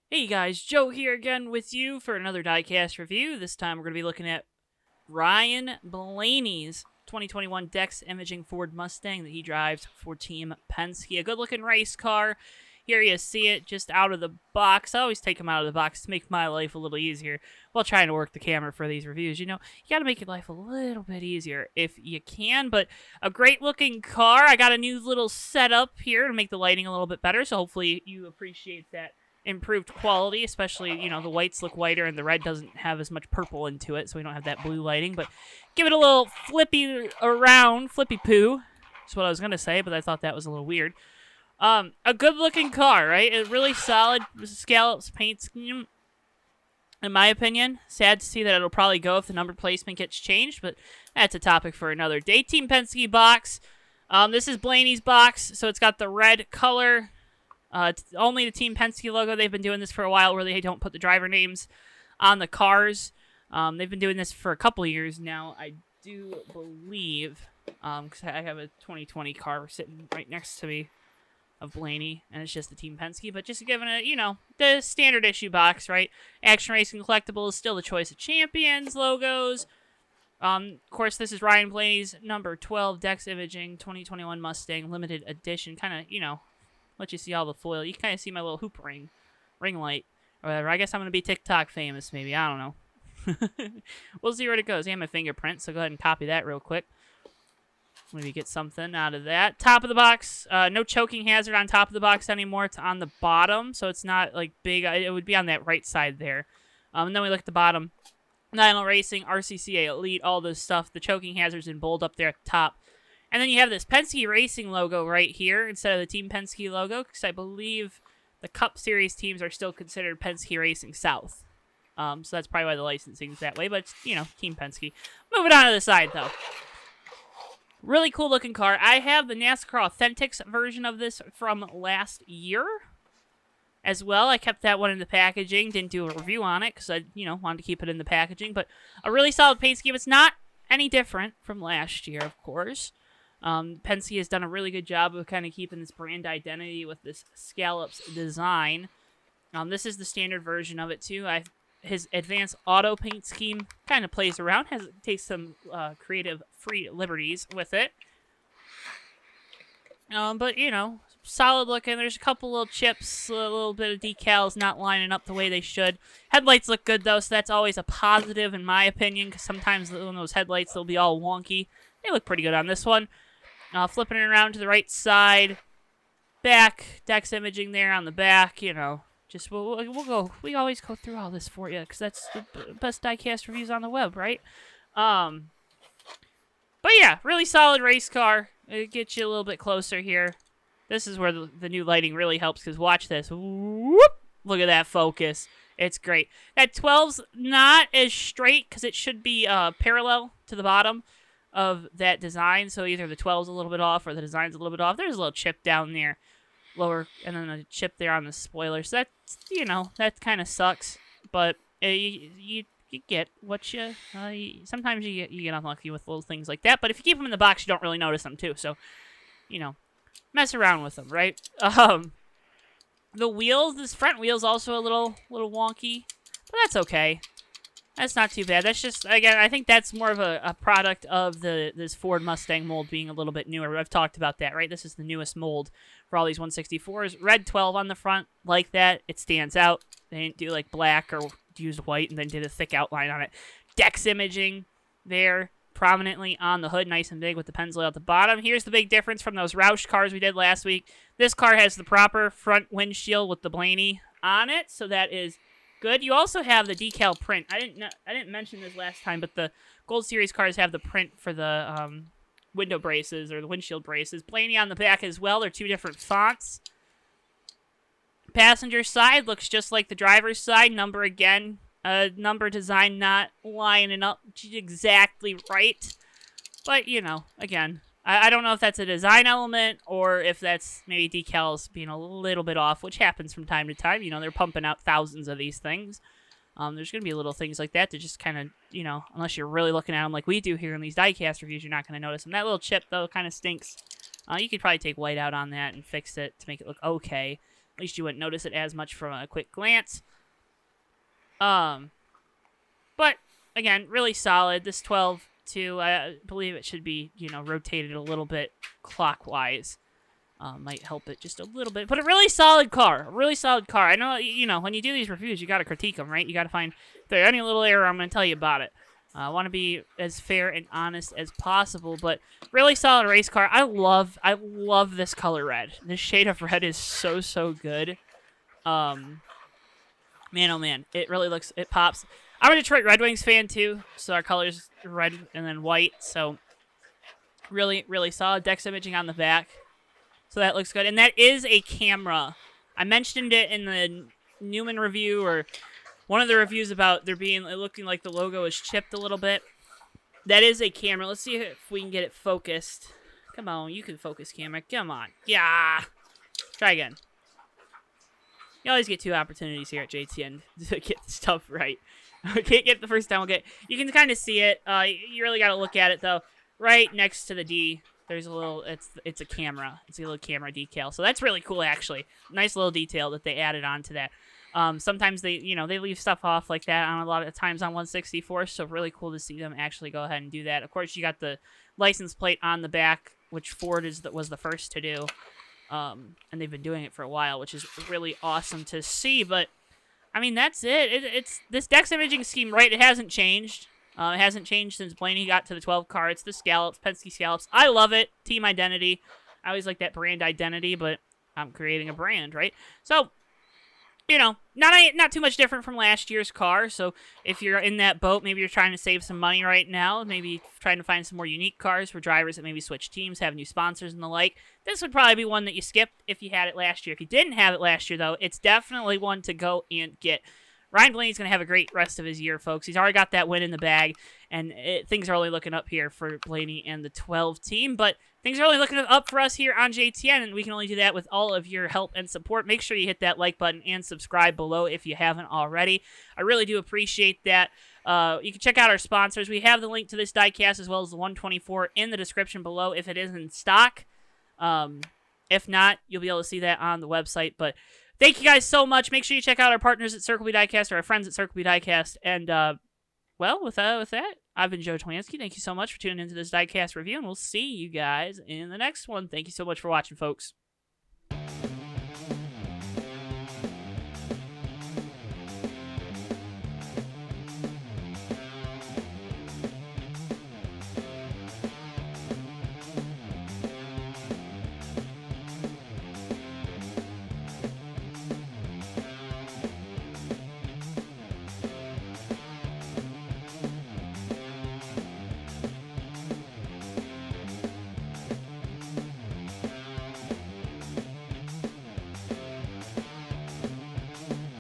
Hey guys, Joe here again with you for another diecast review. This time we're going to be looking at Ryan Blaney's 2021 Dex Imaging Ford Mustang that he drives for Team Penske. A good looking race car. Here you see it just out of the box. I always take them out of the box to make my life a little easier while trying to work the camera for these reviews. You know, you got to make your life a little bit easier if you can, but a great looking car. I got a new little setup here to make the lighting a little bit better, so hopefully you appreciate that improved quality, especially, you know, the whites look whiter and the red doesn't have as much purple into it, so we don't have that blue lighting, but give it a little flippy poo. That's what I was going to say, but I thought that was a little weird. A good-looking car, right? A really solid Scallops paint scheme, in my opinion. Sad to see that it'll probably go if the number placement gets changed, but that's a topic for another day. Team Penske Box. This is Blaney's box, so it's got the red color. Only the Team Penske logo. They've been doing this for a while where they don't put the driver names on the cars. They've been doing this for a couple years now, I do believe, because I have a 2020 car sitting right next to me of Blaney, and it's just the Team Penske, but just giving it, you know, the standard issue box, right? Action Racing Collectibles, still the Choice of Champions logos. Of course, this is Ryan Blaney's number 12 Dex Imaging 2021 Mustang Limited Edition, kind of, you know, let you see all the foil. You kind of see my little hoop ring light, or whatever. I guess I'm going to be TikTok famous, maybe. I don't know. We'll see where it goes. I have my fingerprint, so go ahead and copy that real quick. Maybe get something out of that. Top of the box, no choking hazard on top of the box anymore. It's on the bottom, so it's not, like, big. It would be on that right side there. And then we look at the bottom. Lionel Racing, RCCA Elite, all this stuff. The choking hazards in bold up there at the top. And then you have this Penske Racing logo right here instead of the Team Penske logo, because I believe the Cup Series teams are still considered Penske Racing South. So that's probably why the licensing is that way, but it's, you know, Team Penske. Moving on to the side, though. Really cool looking car. I have the NASCAR Authentics version of this from last year as well. I kept that one in the packaging. Didn't do a review on it because I, you know, wanted to keep it in the packaging. But a really solid paint scheme. It's not any different from last year, of course. Penske has done a really good job of kind of keeping this brand identity with this Scallops design. This is the standard version of it, too. His advanced auto paint scheme kind of plays around, takes some creative free liberties with it. But, you know, solid looking. There's a couple little chips, a little bit of decals not lining up the way they should. Headlights look good, though, so that's always a positive in my opinion, because sometimes when those headlights, they'll be all wonky. They look pretty good on this one. Flipping it around to the right side. Back, Dex Imaging there on the back, you know. Just, we always go through all this for you, because that's the best diecast reviews on the web, right? But yeah, really solid race car. It gets you a little bit closer here. This is where the new lighting really helps, because watch this. Whoop! Look at that focus. It's great. That 12's not as straight, because it should be parallel to the bottom of that design, so either the 12's a little bit off or the design's a little bit off. There's a little chip down there, lower, and then a chip there on the spoiler. So that's, you know, that kind of sucks, but you get what you sometimes you get unlucky with little things like that. But if you keep them in the box, you don't really notice them too. So, you know, mess around with them, right? The wheels, this front wheel's also a little wonky, but that's okay. That's not too bad. That's just, again, I think that's more of a product of this Ford Mustang mold being a little bit newer. I've talked about that, right? This is the newest mold for all these 164s. Red 12 on the front, like that. It stands out. They didn't do like black or use white and then did a thick outline on it. Dex Imaging there prominently on the hood, nice and big with the Penske at the bottom. Here's the big difference from those Roush cars we did last week. This car has the proper front windshield with the Blaney on it, so that is good. You also have the decal print. I didn't mention this last time, but the Gold Series cars have the print for the window braces or the windshield braces. Blaney on the back as well. They're two different fonts. Passenger side looks just like the driver's side. Number again, number design not lining up exactly right. But, you know, again, I don't know if that's a design element or if that's maybe decals being a little bit off, which happens from time to time. You know, they're pumping out thousands of these things. There's going to be little things like that to just kind of, you know, unless you're really looking at them like we do here in these diecast reviews, you're not going to notice them. That little chip, though, kind of stinks. You could probably take white out on that and fix it to make it look okay. At least you wouldn't notice it as much from a quick glance. But again, really solid. This 12 too. I believe it should be, rotated a little bit clockwise. Might help it just a little bit. But a really solid car. I know, when you do these reviews, you got to critique them, right? You got to find if there's any little error, I'm going to tell you about it. I want to be as fair and honest as possible, but really solid race car. I love this color red. This shade of red is so good. Man, oh man, it pops. I'm a Detroit Red Wings fan too, so our colors are red and then white. So really solid. Dex imaging on the back. So that looks good. And that is a camera. I mentioned it in the Newman review or one of the reviews about it looking like the logo is chipped a little bit. That is a camera. Let's see if we can get it focused. Come on, you can focus, camera. Come on. Yeah. Try again. You always get 2 opportunities here at JTN to get the stuff right. Can't get it the first time. You can kind of see it. You really got to look at it, though. Right next to the D. There's a little, it's a camera. It's a little camera decal. So that's really cool, actually. Nice little detail that they added on to that. Sometimes they leave stuff off like that on a lot of times on 164. So really cool to see them actually go ahead and do that. Of course, you got the license plate on the back, which Ford was the first to do. And they've been doing it for a while, which is really awesome to see. But, I mean, that's it. It's this Dex imaging scheme, right? It hasn't changed. It hasn't changed since Blaney got to the 12 car. It's the Scallops, Penske Scallops. I love it. Team identity. I always like that brand identity, but I'm creating a brand, right? So, not too much different from last year's car. So if you're in that boat, maybe you're trying to save some money right now, maybe trying to find some more unique cars for drivers that maybe switch teams, have new sponsors and the like. This would probably be one that you skipped if you had it last year. If you didn't have it last year, though, it's definitely one to go and get. Ryan Blaney's going to have a great rest of his year, folks. He's already got that win in the bag, and things are only looking up here for Blaney and the 12 team, but things are only looking up for us here on JTN, and we can only do that with all of your help and support. Make sure you hit that like button and subscribe below if you haven't already. I really do appreciate that. You can check out our sponsors. We have the link to this diecast as well as the 124 in the description below if it is in stock. If not, you'll be able to see that on the website, but thank you guys so much. Make sure you check out our partners at Circle B Diecast or our friends at Circle B Diecast. And, with that, I've been Joe Twansky. Thank you so much for tuning into this diecast review, and we'll see you guys in the next one. Thank you so much for watching, folks.